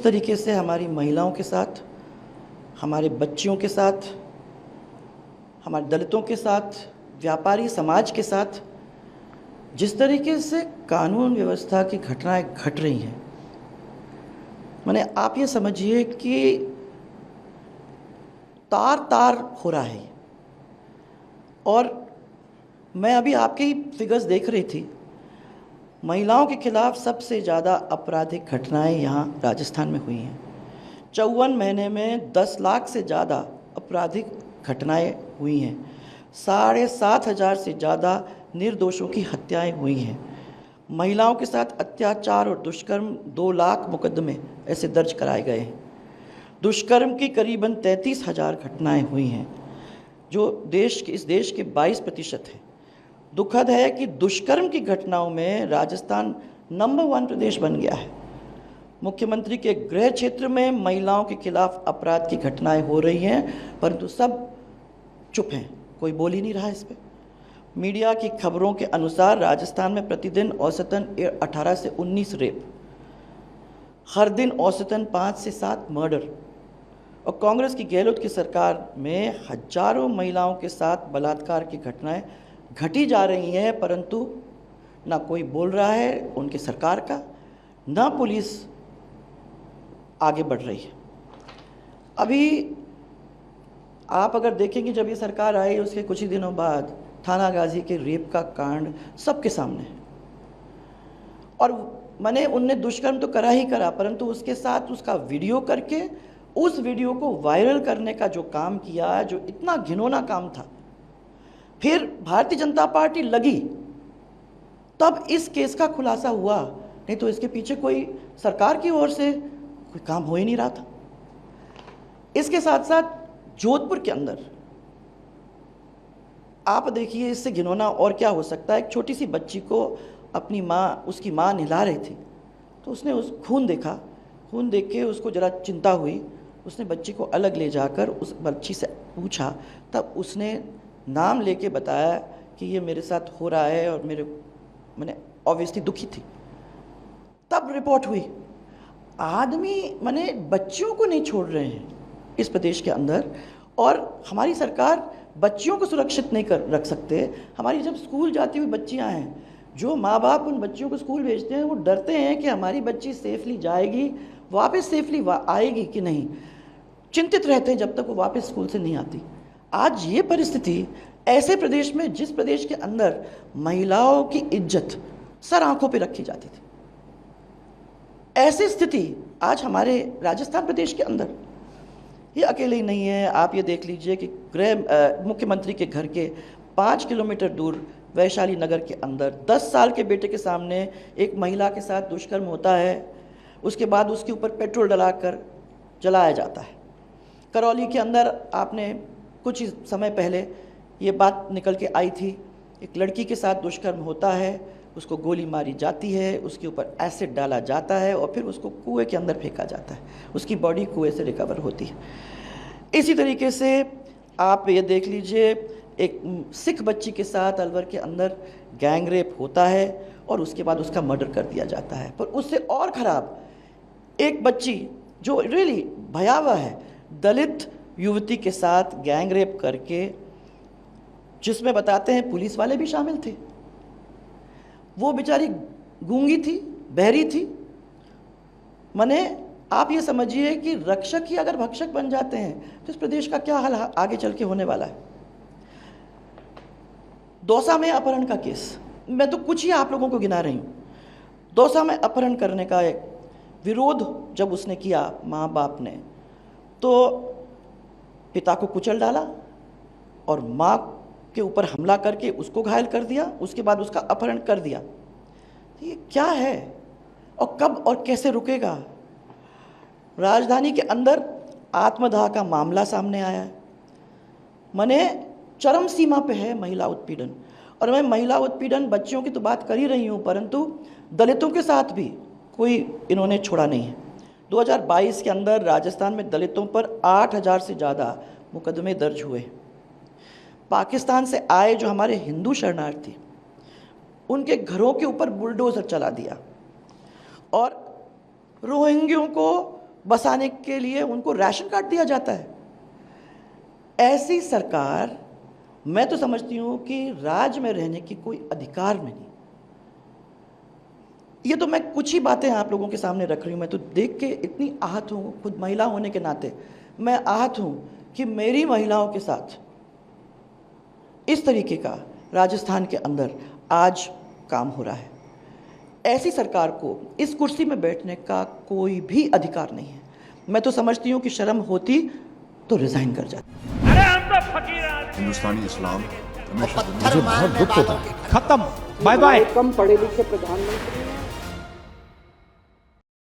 जिस तरीके से हमारी महिलाओं के साथ, हमारे बच्चियों के साथ, हमारे दलितों के साथ, व्यापारी समाज के साथ जिस तरीके से कानून व्यवस्था की घटनाएं घट रही हैं, माने आप ये समझिए कि तार तार हो रहा है। और मैं अभी आपके ही फिगर्स देख रही थी, महिलाओं के खिलाफ सबसे ज़्यादा आपराधिक घटनाएं यहाँ राजस्थान में हुई हैं। 54 महीने में 10 लाख से ज़्यादा आपराधिक घटनाएं हुई हैं। 7,500 से ज़्यादा निर्दोषों की हत्याएं हुई हैं। महिलाओं के साथ अत्याचार और दुष्कर्म 2 लाख मुकदमे ऐसे दर्ज कराए गए हैं। दुष्कर्म की करीबन 33,000 घटनाएं हुई हैं, जो इस देश के 22% हैं। दुखद है कि दुष्कर्म की घटनाओं में राजस्थान नंबर 1 प्रदेश बन गया है। मुख्यमंत्री के गृह क्षेत्र में महिलाओं के खिलाफ अपराध की घटनाएं हो रही हैं, परंतु सब चुप हैं, कोई बोल ही नहीं रहा इस पे। मीडिया की खबरों के अनुसार राजस्थान में प्रतिदिन औसतन 18 से 19 रेप, हर दिन औसतन 5 से 7 मर्डर, और कांग्रेस की गहलोत की सरकार में हजारों महिलाओं के साथ बलात्कार की घटनाएं घटी जा रही हैं, परंतु ना कोई बोल रहा है उनकी सरकार का, ना पुलिस आगे बढ़ रही है। अभी आप अगर देखेंगे, जब ये सरकार आई उसके कुछ ही दिनों बाद थाना गाजी के रेप का कांड सबके सामने है। और मैंने उनने दुष्कर्म तो करा ही करा, परंतु उसके साथ उसका वीडियो करके उस वीडियो को वायरल करने का जो काम किया, जो इतना घिनौना काम था, फिर भारतीय जनता पार्टी लगी तब इस केस का खुलासा हुआ, नहीं तो इसके पीछे कोई सरकार की ओर से कोई काम हो ही नहीं रहा था। इसके साथ साथ जोधपुर के अंदर आप देखिए, इससे घिनौना और क्या हो सकता है। एक छोटी सी बच्ची को अपनी माँ, उसकी माँ नहला रही थी, तो उसने उस खून देखा, खून देख के उसको ज़रा चिंता हुई, उसने बच्ची को अलग ले जाकर उस बच्ची से पूछा, तब उसने नाम लेके बताया कि ये मेरे साथ हो रहा है, और मैंने ऑब्वियसली दुखी थी। तब रिपोर्ट हुई। आदमी मैंने बच्चियों को नहीं छोड़ रहे हैं इस प्रदेश के अंदर, और हमारी सरकार बच्चियों को सुरक्षित नहीं रख सकते। हमारी जब स्कूल जाती हुई बच्चियां हैं, जो माँ बाप उन बच्चियों को स्कूल भेजते हैं, वो डरते हैं कि हमारी बच्ची सेफली जाएगी, वापस सेफली आएगी कि नहीं, चिंतित रहते हैं जब तक वो वापस स्कूल से नहीं आती। आज ये परिस्थिति ऐसे प्रदेश में, जिस प्रदेश के अंदर महिलाओं की इज्जत सर आंखों पे रखी जाती थी, ऐसी स्थिति आज हमारे राजस्थान प्रदेश के अंदर। ये अकेले ही नहीं है, आप ये देख लीजिए कि मुख्यमंत्री के घर के 5 किलोमीटर दूर वैशाली नगर के अंदर 10 साल के बेटे के सामने एक महिला के साथ दुष्कर्म होता है। उसके बाद उसके ऊपर पेट्रोल डलाकर जलाया जाता है। करौली के अंदर आपने कुछ ही समय पहले ये बात निकल के आई थी, एक लड़की के साथ दुष्कर्म होता है, उसको गोली मारी जाती है, उसके ऊपर एसिड डाला जाता है और फिर उसको कुएं के अंदर फेंका जाता है, उसकी बॉडी कुएं से रिकवर होती है। इसी तरीके से आप ये देख लीजिए, एक सिख बच्ची के साथ अलवर के अंदर गैंग रेप होता है और उसके बाद उसका मर्डर कर दिया जाता है। पर उससे और ख़राब एक बच्ची जो रियली भयावह है, दलित युवती के साथ गैंग रेप करके, जिसमें बताते हैं पुलिस वाले भी शामिल थे। वो बेचारी गूंगी थी, बहरी थी। माने आप ये समझिए कि रक्षक ही अगर भक्षक बन जाते हैं तो इस प्रदेश का क्या हाल आगे चल के होने वाला है। दौसा में अपहरण का केस, मैं तो कुछ ही आप लोगों को गिना रही हूँ। दौसा में अपहरण करने का एक विरोध जब उसने किया माँ बाप ने, तो पिता को कुचल डाला और माँ के ऊपर हमला करके उसको घायल कर दिया, उसके बाद उसका अपहरण कर दिया। ये क्या है और कब और कैसे रुकेगा? राजधानी के अंदर आत्मदाह का मामला सामने आया है। माने चरम सीमा पे है महिला उत्पीड़न। और मैं महिला उत्पीड़न, बच्चियों की तो बात कर ही रही हूँ, परंतु दलितों के साथ भी कोई इन्होंने छोड़ा नहीं है। 2022 के अंदर राजस्थान में दलितों पर 8,000 से ज़्यादा मुकदमे दर्ज हुए। पाकिस्तान से आए जो हमारे हिंदू शरणार्थी, उनके घरों के ऊपर बुलडोजर चला दिया और रोहिंग्यों को बसाने के लिए उनको राशन कार्ड दिया जाता है। ऐसी सरकार, मैं तो समझती हूँ कि राज्य में रहने की कोई अधिकार नहीं। ये तो मैं कुछ ही बातें आप लोगों के सामने रख रही हूँ। मैं तो देख के इतनी आहत हूँ, खुद महिला होने के नाते मैं आहत हूँ कि मेरी महिलाओं के साथ इस तरीके का राजस्थान के अंदर आज काम हो रहा है। ऐसी सरकार को इस कुर्सी में बैठने का कोई भी अधिकार नहीं है। मैं तो समझती हूँ कि शर्म होती तो रिजाइन कर जाती। अरे हम तो फकीर आदमी। हिंदुस्तानी इस्लाम हमेशा मुझे बहुत दुख होता है। खत्म, बाय बाय। कम पढ़े लिखे प्रधानमंत्री